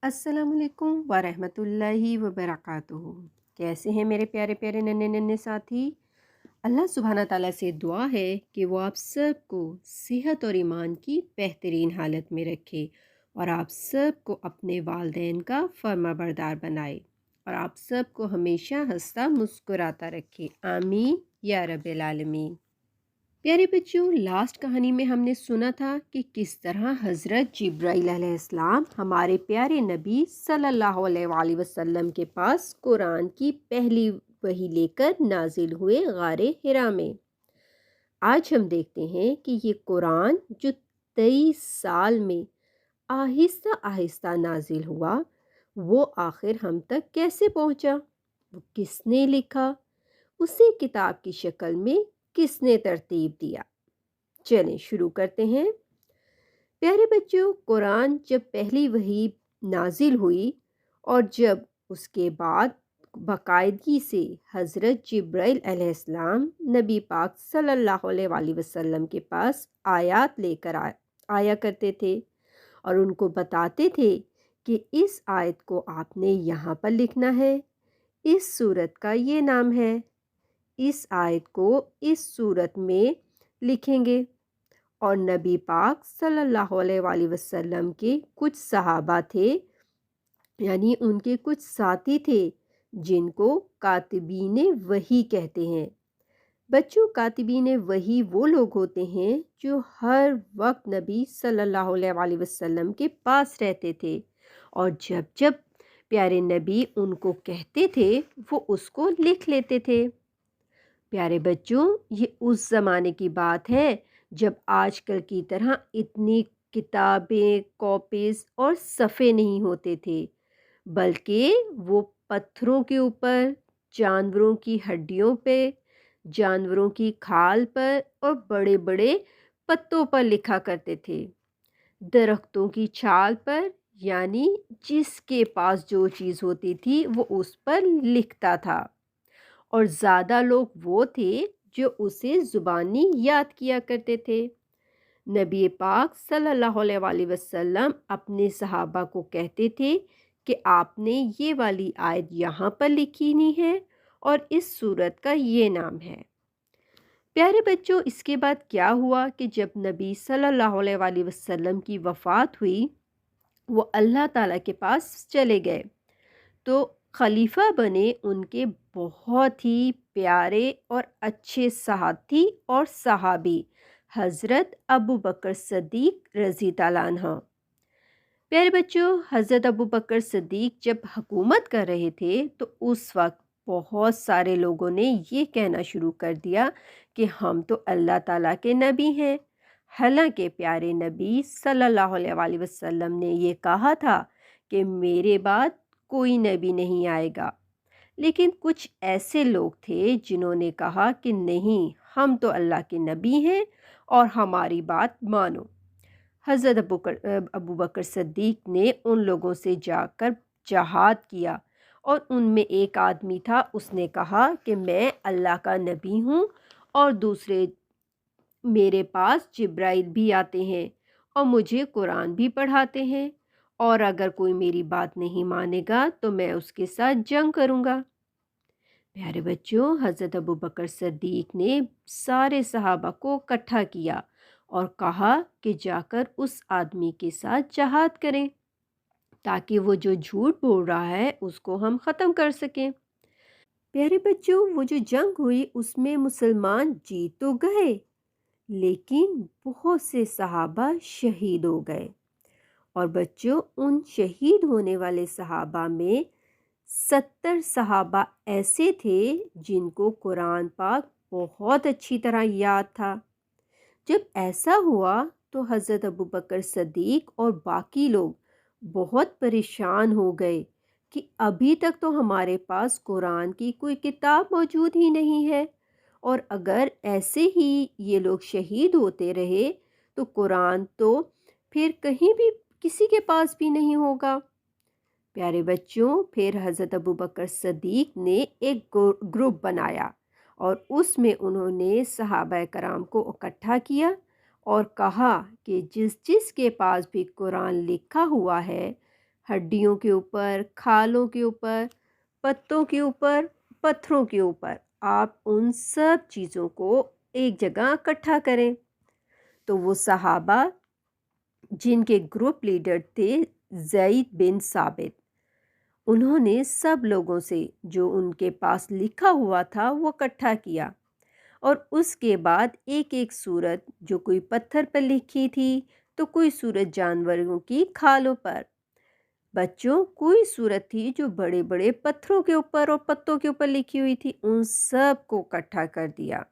अस्सलाम वालेकुम वरहमतुल्लाहि वबरकातुहू। कैसे हैं मेरे प्यारे प्यारे नन्हे नन्हे साथी। अल्लाह सुब्हाना ताला से दुआ है कि वो आप सबको सेहत और ईमान की बेहतरीन हालत में रखे और आप सबको अपने वालदैन का फर्माबरदार बनाए और आप सबको हमेशा हंसता मुस्कुराता रखे। आमीन या रब्बिल आलमीन। प्यारे बच्चों, लास्ट कहानी में हमने सुना था कि किस तरह हज़रत जिब्राईल अलैहिस्सलाम हमारे प्यारे नबी सल्लल्लाहु अलैहि वसल्लम के पास कुरान की पहली वही लेकर नाजिल हुए गारे हिरा में। आज हम देखते हैं कि ये कुरान जो 23 साल में आहिस्ता आहिस्ता नाजिल हुआ, वो आखिर हम तक कैसे पहुंचा, वो किसने लिखा, उसे किताब की शक्ल में किसने तरतीब दिया। चलें शुरू करते हैं। प्यारे बच्चों, कुरान जब पहली वही नाजिल हुई और जब उसके बाद बाकायदगी से हज़रत जिब्राईल अलैहिस्सलाम नबी पाक सल्लल्लाहु अलैहि वसल्लम के पास आयात लेकर आया करते थे और उनको बताते थे कि इस आयत को आपने यहाँ पर लिखना है, इस सूरत का ये नाम है, इस आयत को इस सूरत में लिखेंगे। और नबी पाक सल्लल्लाहु अलैहि वसल्लम के कुछ सहाबा थे, यानी उनके कुछ साथी थे जिनको कातिबीन वही कहते हैं। बच्चों, कातिबीन वही वो लोग होते हैं जो हर वक्त नबी सल्लल्लाहु अलैहि वसल्लम के पास रहते थे और जब जब प्यारे नबी उनको कहते थे वो उसको लिख लेते थे। प्यारे बच्चों, ये उस ज़माने की बात है जब आजकल की तरह इतनी किताबें, कॉपीज़ और सफ़े नहीं होते थे, बल्कि वो पत्थरों के ऊपर, जानवरों की हड्डियों पे, जानवरों की खाल पर और बड़े-बड़े पत्तों पर लिखा करते थे। दरख्तों की छाल पर, यानी जिसके पास जो चीज़ होती थी वो उस पर लिखता था। और ज़्यादा लोग वो थे जो उसे ज़ुबानी याद किया करते थे। नबी पाक सल्लल्लाहु अलैहि वसल्लम अपने सहाबा को कहते थे कि आपने ये वाली आयत यहाँ पर लिखी नहीं है और इस सूरत का ये नाम है। प्यारे बच्चों, इसके बाद क्या हुआ कि जब नबी सल्लल्लाहु अलैहि वसल्लम की वफ़ात हुई, वो अल्लाह ताला के पास चले गए तो खलीफा बने उनके बहुत ही प्यारे और अच्छे साथी और सहाबी हज़रत अबू बकर सद्दीक़ रज़ी ताला अन्हा। प्यारे बच्चों, हज़रत अबू बकर सद्दीक़ जब हुकूमत कर रहे थे तो उस वक्त बहुत सारे लोगों ने ये कहना शुरू कर दिया कि हम तो अल्लाह ताला के नबी हैं। हालांकि प्यारे नबी सल्लल्लाहु अलैहि वसल्लम ने ये कहा था कि मेरे बाद कोई नबी नहीं आएगा, लेकिन कुछ ऐसे लोग थे जिन्होंने कहा कि नहीं, हम तो अल्लाह के नबी हैं और हमारी बात मानो। हज़रत अबू बकर सद्दीक़ ने उन लोगों से जाकर जहाद किया और उनमें एक आदमी था, उसने कहा कि मैं अल्लाह का नबी हूँ और दूसरे मेरे पास जिब्राइल भी आते हैं और मुझे कुरान भी पढ़ाते हैं और अगर कोई मेरी बात नहीं मानेगा तो मैं उसके साथ जंग करूँगा। प्यारे बच्चों, हज़रत अबू बकर सद्दीक़ ने सारे सहाबा को इकट्ठा किया और कहा कि जाकर उस आदमी के साथ जहाद करें ताकि वो जो झूठ बोल रहा है उसको हम ख़त्म कर सकें। प्यारे बच्चों, वो जो जंग हुई उसमें मुसलमान जीत तो गए, लेकिन बहुत से सहाबा शहीद हो गए। और बच्चों, उन शहीद होने वाले सहाबा में 70 सहाबा ऐसे थे जिनको कुरान पाक बहुत अच्छी तरह याद था। जब ऐसा हुआ तो हज़रत अबू बकर सद्दीक़ और बाकी लोग बहुत परेशान हो गए कि अभी तक तो हमारे पास कुरान की कोई किताब मौजूद ही नहीं है और अगर ऐसे ही ये लोग शहीद होते रहे तो कुरान तो फिर कहीं भी किसी के पास भी नहीं होगा। प्यारे बच्चों, फिर हज़रत अबू बकर सद्दीक़ ने एक ग्रुप बनाया और उसमें उन्होंने सहाबा कराम को इकट्ठा किया और कहा कि जिस जिस के पास भी कुरान लिखा हुआ है हड्डियों के ऊपर, खालों के ऊपर, पत्तों के ऊपर, पत्थरों के ऊपर। आप उन सब चीज़ों को एक जगह इकट्ठा करें। तो वो सहाबा जिनके ग्रुप लीडर थे ज़ैद बिन साबित, उन्होंने सब लोगों से जो उनके पास लिखा हुआ था वो इकट्ठा किया और उसके बाद एक एक सूरत जो कोई पत्थर पर लिखी थी तो कोई सूरत जानवरों की खालों पर। बच्चों, कोई सूरत थी जो बड़े बड़े पत्थरों के ऊपर और पत्तों के ऊपर लिखी हुई थी, उन सब को इकट्ठा कर दिया।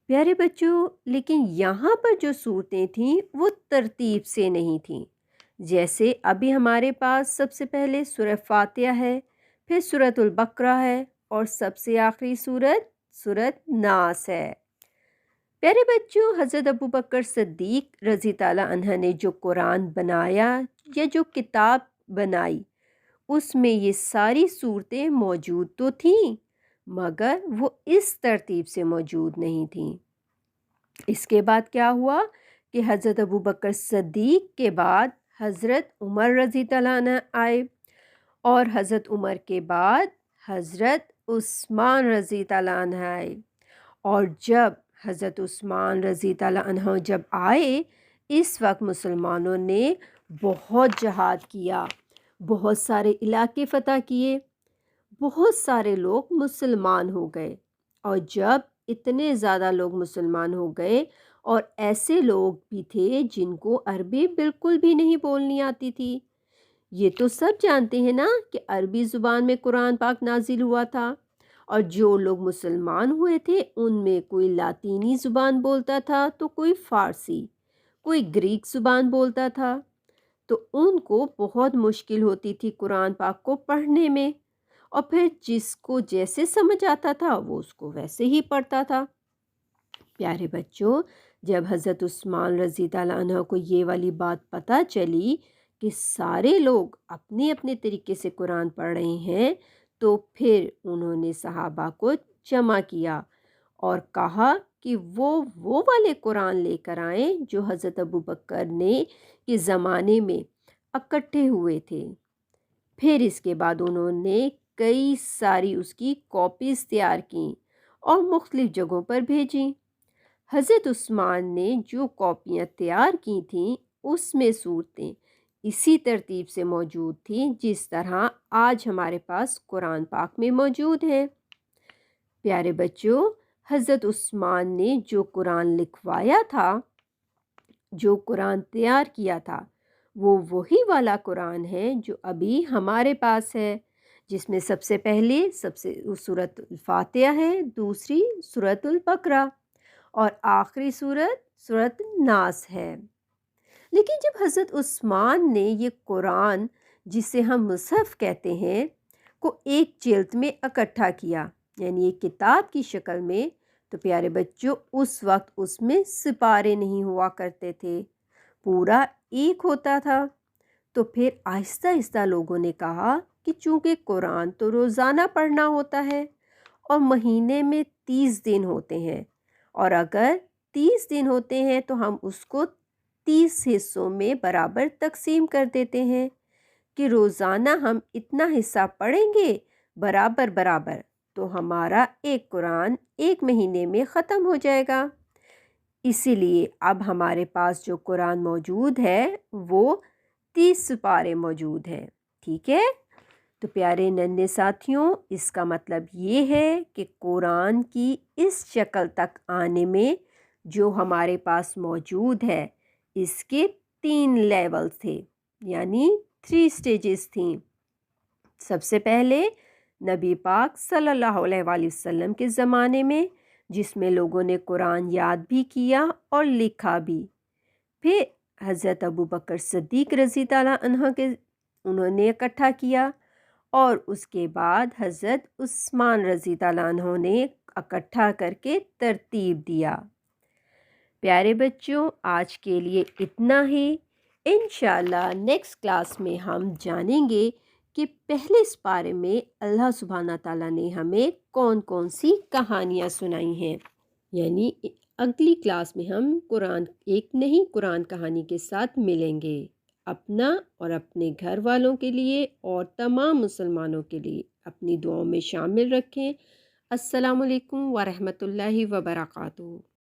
प्यारे बच्चों, लेकिन यहाँ पर जो सूरतें थीं वो तरतीब से नहीं थीं। जैसे अभी हमारे पास सबसे पहले सूरह फातिहा है, फिर सूरतुल बकरा है और सबसे आखिरी सूरत सूरत नास है। प्यारे बच्चों, हज़रत अबू बकर सिद्दीक रज़ी ताला अन्हा ने जो कुरान बनाया या जो किताब बनाई उसमें ये सारी सूरतें मौजूद तो थीं, मगर वो इस तरतीब से मौजूद नहीं थीं। इसके बाद क्या हुआ कि हज़रत अबू बकर सिद्दीक के बाद हज़रत उमर रज़ी तआला अन्हु आए और हज़रत उमर के बाद हज़रत उस्मान रज़ी तआला अन्हु आए। और जब हज़रत उस्मान रज़ी तआला अन्हु जब आए, इस वक्त मुसलमानों ने बहुत जहाद किया, बहुत सारे इलाके फ़तह किए, बहुत सारे लोग मुसलमान हो गए। और जब इतने ज़्यादा लोग मुसलमान हो गए और ऐसे लोग भी थे जिनको अरबी बिल्कुल भी नहीं बोलनी आती थी। ये तो सब जानते हैं ना कि अरबी ज़ुबान में कुरान पाक नाजिल हुआ था और जो लोग मुसलमान हुए थे उनमें कोई लातीनी ज़ुबान बोलता था तो कोई फ़ारसी, कोई ग्रीक ज़ुबान बोलता था। तो उनको बहुत मुश्किल होती थी कुरान पाक को पढ़ने में और फिर जिसको जैसे समझ आता था वो उसको वैसे ही पढ़ता था। प्यारे बच्चों, जब हज़रत उस्मान रज़ी ताला अन्हु को ये वाली बात पता चली कि सारे लोग अपने अपने तरीके से कुरान पढ़ रहे हैं, तो फिर उन्होंने सहाबा को जमा किया और कहा कि वो वाले कुरान लेकर आएँ जो हज़रत अबू बकर ने के ज़माने में इकट्ठे हुए थे। फिर इसके बाद उन्होंने कई सारी उसकी कॉपीज़ तैयार की और मुख्तलिफ़ जगहों पर भेजी। हज़रत उस्मान ने जो कॉपियाँ तैयार की थीं उसमें सूरतें इसी तरतीब से मौजूद थीं जिस तरह आज हमारे पास कुरान पाक में मौजूद है। प्यारे बच्चों, हज़रत उस्मान ने जो कुरान लिखवाया था, जो कुरान तैयार किया था, वो वही वाला कुरान है जो अभी हमारे पास है, जिसमें सबसे पहले सबसे सूरतुल फातिहा है, दूसरी सूरतुल बकरा और आखिरी सूरत सूरत नास है। लेकिन जब हज़रत उस्मान ने ये कुरान, जिसे हम मुसहफ़ कहते हैं, को एक जिल्द में इकट्ठा किया, यानी एक किताब की शक्ल में, तो प्यारे बच्चों उस वक्त उसमें सिपारे नहीं हुआ करते थे, पूरा एक होता था। तो फिर आहिस्ता आहिस्ता लोगों ने कहा कि चूँकि कुरान तो रोज़ाना पढ़ना होता है और महीने में 30 दिन होते हैं और अगर 30 दिन होते हैं तो हम उसको 30 हिस्सों में बराबर तकसीम कर देते हैं कि रोज़ाना हम इतना हिस्सा पढ़ेंगे बराबर बराबर, तो हमारा एक कुरान एक महीने में ख़त्म हो जाएगा। इसीलिए अब हमारे पास जो कुरान मौजूद है वो 30 सिपारे मौजूद हैं। ठीक है, तो प्यारे नन्हे साथियों, इसका मतलब ये है कि कुरान की इस शक्ल तक आने में जो हमारे पास मौजूद है, इसके 3 लेवल थे, यानी 3 स्टेजेस थीं। सबसे पहले नबी पाक सल्लल्लाहु अलैहि वसल्लम के ज़माने में, जिसमें लोगों ने कुरान याद भी किया और लिखा भी। फिर हज़रत अबू बकर सिद्दीक रज़ी ताला अन्हु के उन्होंने इकट्ठा किया और उसके बाद हज़रत उस्मान रज़ी ताला अन्हु ने इकट्ठा करके तरतीब दिया। प्यारे बच्चों, आज के लिए इतना ही। इंशाअल्लाह नेक्स्ट क्लास में हम जानेंगे कि पहले इस बारे में अल्लाह सुब्हाना ताला ने हमें कौन कौन सी कहानियाँ सुनाई हैं। यानी अगली क्लास में हम कुरान एक नई कुरान कहानी के साथ मिलेंगे। اپنا اور اپنے گھر والوں کے لیے اور تمام مسلمانوں کے لیے اپنی دعاؤں میں شامل رکھیں۔ السلام علیکم ورحمۃ اللہ وبرکاتہ۔